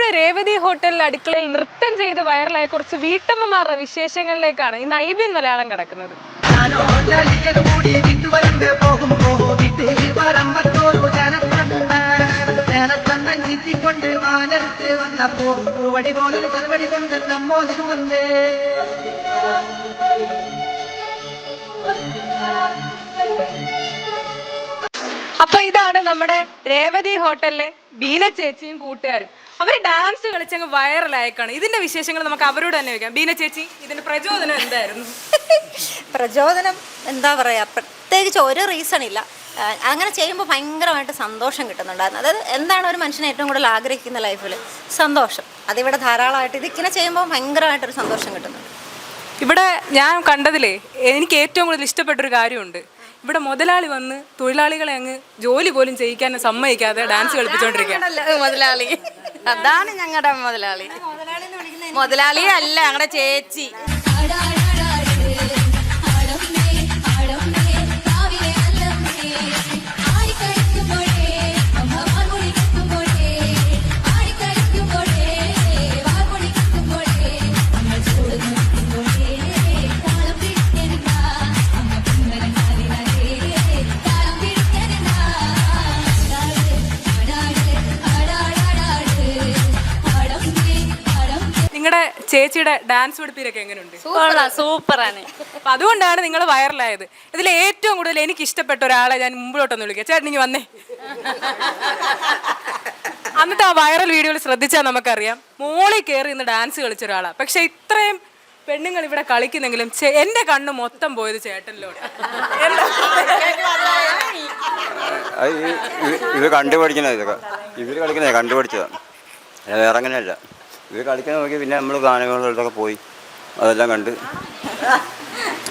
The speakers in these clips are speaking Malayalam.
ഇപ്പോഴും രേവതി ഹോട്ടലിൽ അടുക്കളയിൽ നൃത്തം ചെയ്ത് വൈറലായ കുറച്ച് വീട്ടമ്മമാരുടെ വിശേഷങ്ങളിലേക്കാണ് ഇന്ന് ഐബിൻ മലയാളം കിടക്കുന്നത്. അപ്പൊ ഇതാണ് നമ്മുടെ രേവതി ഹോട്ടലിലെ ബീന ചേച്ചിയും കൂട്ടുകാരും. അവര് ഡാൻസ് കളിച്ചങ്ങ് വൈറലായേക്കാണ്. ഇതിന്റെ വിശേഷങ്ങൾ നമുക്ക് അവരോട് തന്നെ വെക്കാം. ബീന ചേച്ചി, ഇതിന്റെ പ്രചോദനം എന്തായിരുന്നു? പ്രചോദനം എന്താ പറയാ, പ്രത്യേകിച്ച് ഒരു റീസൺ ഇല്ല. അങ്ങനെ ചെയ്യുമ്പോൾ ഭയങ്കരമായിട്ട് സന്തോഷം കിട്ടുന്നുണ്ടായിരുന്നു. അതായത് എന്താണ് ഒരു മനുഷ്യനെ ഏറ്റവും കൂടുതൽ ആഗ്രഹിക്കുന്ന ലൈഫിൽ? സന്തോഷം. അതിവിടെ ധാരാളമായിട്ട് ഇതിങ്ങനെ ചെയ്യുമ്പോൾ ഭയങ്കരമായിട്ടൊരു സന്തോഷം കിട്ടുന്നുണ്ട്. ഇവിടെ ഞാൻ കണ്ടതിലേ എനിക്ക് ഏറ്റവും കൂടുതൽ ഇഷ്ടപ്പെട്ടൊരു കാര്യമുണ്ട്. ഇവിടെ മുതലാളി വന്ന് തൊഴിലാളികളെ അങ്ങ് ജോലി പോലും ചെയ്യിക്കാൻ സമ്മതിക്കാതെ ഡാൻസ് കളിപ്പിച്ചോണ്ടിരിക്കുകയാണ്. മുതലാളി അതാണ് ഞങ്ങളുടെ മുതലാളി. മുതലാളി അല്ല, ഞങ്ങളുടെ ചേച്ചി. നിങ്ങളുടെ ചേച്ചിയുടെ ഡാൻസ് പഠിപ്പിലൊക്കെ എങ്ങനെയുണ്ട്? സൂപ്പറാണ്. അപ്പൊ അതുകൊണ്ടാണ് നിങ്ങൾ വൈറലായത്. ഇതിൽ ഏറ്റവും കൂടുതൽ എനിക്ക് ഇഷ്ടപ്പെട്ട ഒരാളെ ഞാൻ മുമ്പിലോട്ടൊന്ന് വിളിക്കാം. ചേട്ടൻ ഇനി വന്നേ. അന്നത്തെ ആ വൈറൽ വീഡിയോയിൽ ശ്രദ്ധിച്ചാൽ നമുക്കറിയാം, മോളിൽ കയറി ഇന്ന് ഡാൻസ് കളിച്ച ഒരാളാണ്. പക്ഷെ ഇത്രയും പെണ്ണുങ്ങൾ ഇവിടെ കളിക്കുന്നെങ്കിലും എന്റെ കണ്ണ് മൊത്തം പോയത് ചേട്ടനിലോട്ട്. ഇത് കണ്ടുപഠിക്കുന്നത്, ഇതൊക്കെ ഇവര് കളിക്കുന്നത് കണ്ടുപഠിച്ചതാണ്, വേറെ അങ്ങനെയല്ല. ഇത് കളിക്കാൻ നോക്കി പിന്നെ നമ്മൾ ഗാനമേളകളിലൊക്കെ പോയി അതെല്ലാം കണ്ട്.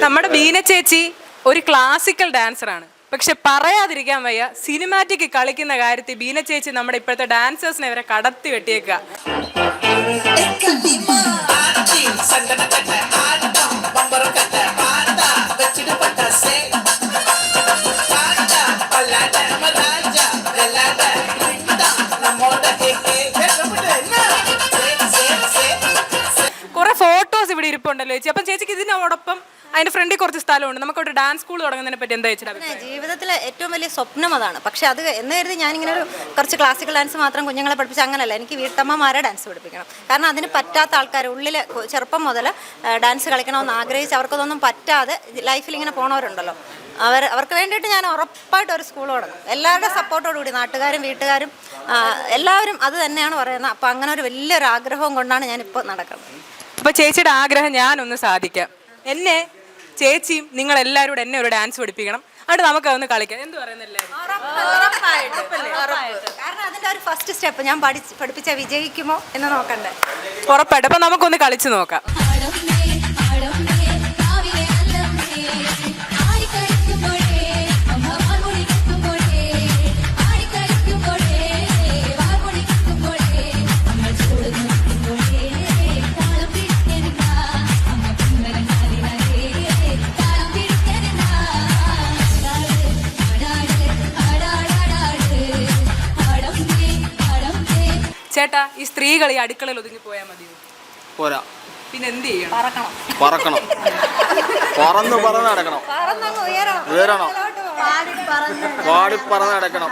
നമ്മുടെ ബീന ചേച്ചി ഒരു ക്ലാസിക്കൽ ഡാൻസറാണ്. പക്ഷെ പറയാതിരിക്കാൻ വയ്യ, സിനിമാറ്റിക് കളിക്കുന്ന കാര്യത്തിൽ ബീന ചേച്ചി നമ്മുടെ ഇപ്പോഴത്തെ ഡാൻസേഴ്സിനെ വരെ കടത്തി വെട്ടിയേക്കുക. കുറെ ഫോട്ടോസ് ഇവിടെ ഇരിപ്പുണ്ടല്ലോ ചേച്ചി. അപ്പം ചേച്ചിക്ക് ഇതിനോടൊപ്പം അതിന്റെ ഫ്രണ്ടിൽ കുറച്ച് സ്ഥലമുണ്ട്. നമുക്കൊരു ഡാൻസ് സ്കൂൾ തുടങ്ങുന്നതിനെ പറ്റി എന്താ ചേച്ചി? ജീവിതത്തിലെ ഏറ്റവും വലിയ സ്വപ്നം അതാണ്. പക്ഷെ അത് എന്ന് കരുതി ഞാനിങ്ങനെ ഒരു കുറച്ച് ക്ലാസിക്കൽ ഡാൻസ് മാത്രം കുഞ്ഞുങ്ങളെ പഠിപ്പിച്ച് അങ്ങനല്ല. എനിക്ക് വീട്ടമ്മമാരെ ഡാൻസ് പഠിപ്പിക്കണം. കാരണം അതിന് പറ്റാത്ത ആൾക്കാർ ഉള്ളിൽ ചെറുപ്പം മുതൽ ഡാൻസ് കളിക്കണമെന്ന് ആഗ്രഹിച്ച് അവർക്കതൊന്നും പറ്റാതെ ലൈഫിൽ ഇങ്ങനെ പോണവരുണ്ടല്ലോ. അവർക്ക് വേണ്ടിയിട്ട് ഞാൻ ഉറപ്പായിട്ട് ഒരു സ്കൂൾ തുടങ്ങും. എല്ലാവരുടെ സപ്പോർട്ടോടുകൂടി, നാട്ടുകാരും വീട്ടുകാരും എല്ലാവരും അത് തന്നെയാണ് പറയുന്നത്. അപ്പം അങ്ങനെ ഒരു വലിയൊരു ആഗ്രഹവും കൊണ്ടാണ് ഞാനിപ്പോൾ നടക്കുന്നത്. അപ്പോൾ ചേച്ചിയുടെ ആഗ്രഹം ഞാനൊന്ന് സാധിക്കാം. എന്നെ ചേച്ചിയും നിങ്ങൾ എല്ലാവരും കൂടെ എന്നെ ഒരു ഡാൻസ് പഠിപ്പിക്കണം. അവിടെ നമുക്ക് അതൊന്ന് കളിക്കാം. എന്ത് പറയുന്നില്ല? കാരണം അതിൻ്റെ ഒരു ഫസ്റ്റ് സ്റ്റെപ്പ് ഞാൻ പഠിപ്പിച്ചാൽ വിജയിക്കുമോ എന്ന് നോക്കണ്ടേ? ഉറപ്പായിട്ട്. അപ്പം നമുക്കൊന്ന് കളിച്ചു നോക്കാം. ചേട്ടാ, ഈ സ്ത്രീകൾ ഈ അടുക്കളയിൽ ഒതുങ്ങി പോയാൽ മതിയോ? പോരാ. പിന്നെ എന്ത് ചെയ്യണം? പറക്കണം. പറന്ന് നടക്കണം. ഉയരണം. പാടി പറന്ന് നടക്കണം.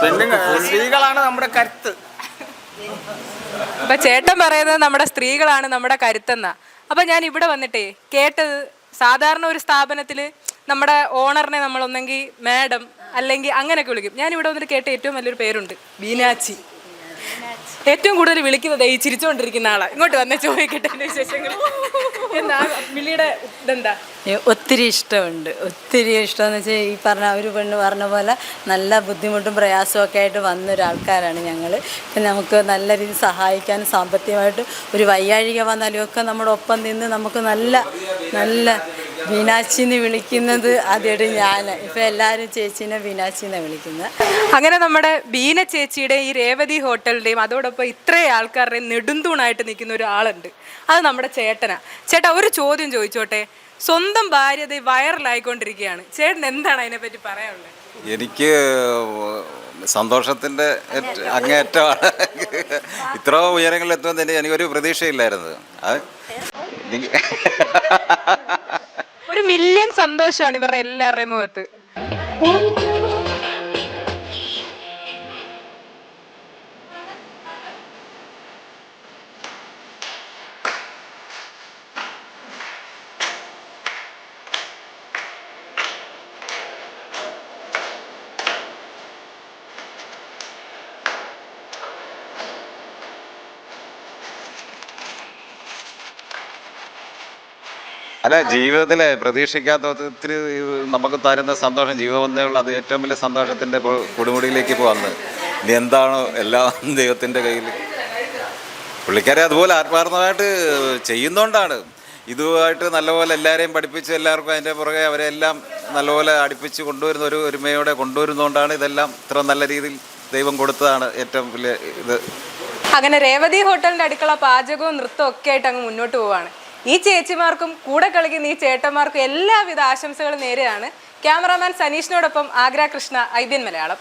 പെണ്ണുങ്ങൾ, സ്ത്രീകളാണ് നമ്മുടെ കരുത്ത്. അപ്പൊ ചേട്ടൻ പറയുന്നത് നമ്മുടെ സ്ത്രീകളാണ് നമ്മുടെ കരുത്തെന്നാ. അപ്പൊ ഞാൻ ഇവിടെ വന്നിട്ടേ കേട്ടത്, സാധാരണ ഒരു സ്ഥാപനത്തിൽ നമ്മുടെ ഓണറിനെ നമ്മൾ ഒന്നെങ്കിൽ മാഡം അല്ലെങ്കിൽ അങ്ങനെയൊക്കെ വിളിക്കും. ഞാൻ ഇവിടെ വന്നിട്ട് കേട്ട ഏറ്റവും വലിയൊരു പേരുണ്ട്, ബീനാച്ചി. ഏറ്റവും കൂടുതൽ വിളിക്കുന്നത് ഈ ചിരിച്ചുകൊണ്ടിരിക്കുന്ന ആളാ. ഇങ്ങോട്ട് വന്നേ, ചോദിക്കട്ടെ വിശേഷങ്ങൾ. എന്താ വിളിയുടെ ഇതെന്താ? ഒത്തിരി ഇഷ്ടമുണ്ട്. ഒത്തിരി ഇഷ്ടമെന്ന് വെച്ചാൽ ഈ പറഞ്ഞ ഒരു പെണ്ണ് പറഞ്ഞ പോലെ നല്ല ബുദ്ധിമുട്ടും പ്രയാസവും ഒക്കെ ആയിട്ട് വന്നൊരാൾക്കാരാണ് ഞങ്ങൾ. പിന്നെ നമുക്ക് നല്ല രീതിയിൽ സഹായിക്കാനും സാമ്പത്തികമായിട്ട് ഒരു വയ്യാഴിക വന്നാലും ഒക്കെ നമ്മുടെ ഒപ്പം നിന്ന് നമുക്ക് നല്ല നല്ല ബീനാച്ചിന്ന് വിളിക്കുന്നത് ആദ്യമായിട്ട് ഞാൻ. ഇപ്പം എല്ലാവരും ചേച്ചീനെ ബീനാച്ചിന്നാണ് വിളിക്കുന്നത്. അങ്ങനെ നമ്മുടെ ബീന ചേച്ചിയുടെ ഈ രേവതി ഹോട്ടലിൻ്റെയും അതോടൊപ്പം ഇത്രയും ആൾക്കാരുടെയും നെടുന്തൂണായിട്ട് നിൽക്കുന്ന ഒരാളുണ്ട്. അത് നമ്മുടെ ചേട്ടനാ. ചേട്ടാ, ഒരു ചോദ്യം ചോദിച്ചോട്ടെ. സ്വന്തം ഭാര്യ വൈറലായിക്കൊണ്ടിരിക്കുകയാണ്. ചേട്ടൻ എന്താണ് അതിനെപ്പറ്റി പറയാനുള്ളത്? എനിക്ക് സന്തോഷത്തിൻ്റെ അങ്ങേയറ്റമാണ്. ഇത്ര ഉയരങ്ങളിൽ എത്തുമെന്ന് എനിക്കൊരു പ്രതീക്ഷയില്ലായിരുന്നു. അത് ഒരു മില്യൺ സന്തോഷമാണ് ഇവരുടെ എല്ലാവരുടെയും മുഖത്ത്. അല്ല, ജീവിതത്തിലെ പ്രതീക്ഷിക്കാത്ത ഒത്തിരി നമുക്ക് തരുന്ന സന്തോഷം ജീവബന്ധമുള്ള അത് ഏറ്റവും വലിയ സന്തോഷത്തിൻ്റെ കൊടുമുടിയിലേക്ക് ഇപ്പോൾ വന്ന് ഇനി എന്താണോ എല്ലാം ദൈവത്തിൻ്റെ കയ്യിൽ. പുള്ളിക്കാരെ അതുപോലെ ആത്മാർത്ഥമായിട്ട് ചെയ്യുന്നതുകൊണ്ടാണ് ഇതുമായിട്ട് നല്ലപോലെ എല്ലാവരെയും പഠിപ്പിച്ച് എല്ലാവർക്കും അതിൻ്റെ പുറകെ അവരെല്ലാം നല്ലപോലെ അടുപ്പിച്ച് കൊണ്ടുവരുന്ന ഒരു ഒരുമയോടെ കൊണ്ടുവരുന്നതുകൊണ്ടാണ് ഇതെല്ലാം ഇത്ര നല്ല രീതിയിൽ ദൈവം കൊടുത്തതാണ് ഏറ്റവും വലിയ ഇത്. അങ്ങനെ രേവതി ഹോട്ടലിന്റെ അടുക്കള പാചകവും നൃത്തവും ഒക്കെ ആയിട്ട് അങ്ങ് മുന്നോട്ട് പോവാണ്. ഈ ചേച്ചിമാർക്കും കൂടെ കളിക്കുന്ന ഈ ചേട്ടന്മാർക്കും എല്ലാവിധ ആശംസകളും നേരെയാണ്. ക്യാമറാമാൻ സനീഷിനോടൊപ്പം ആഗ്ര കൃഷ്ണ, IBN മലയാളം.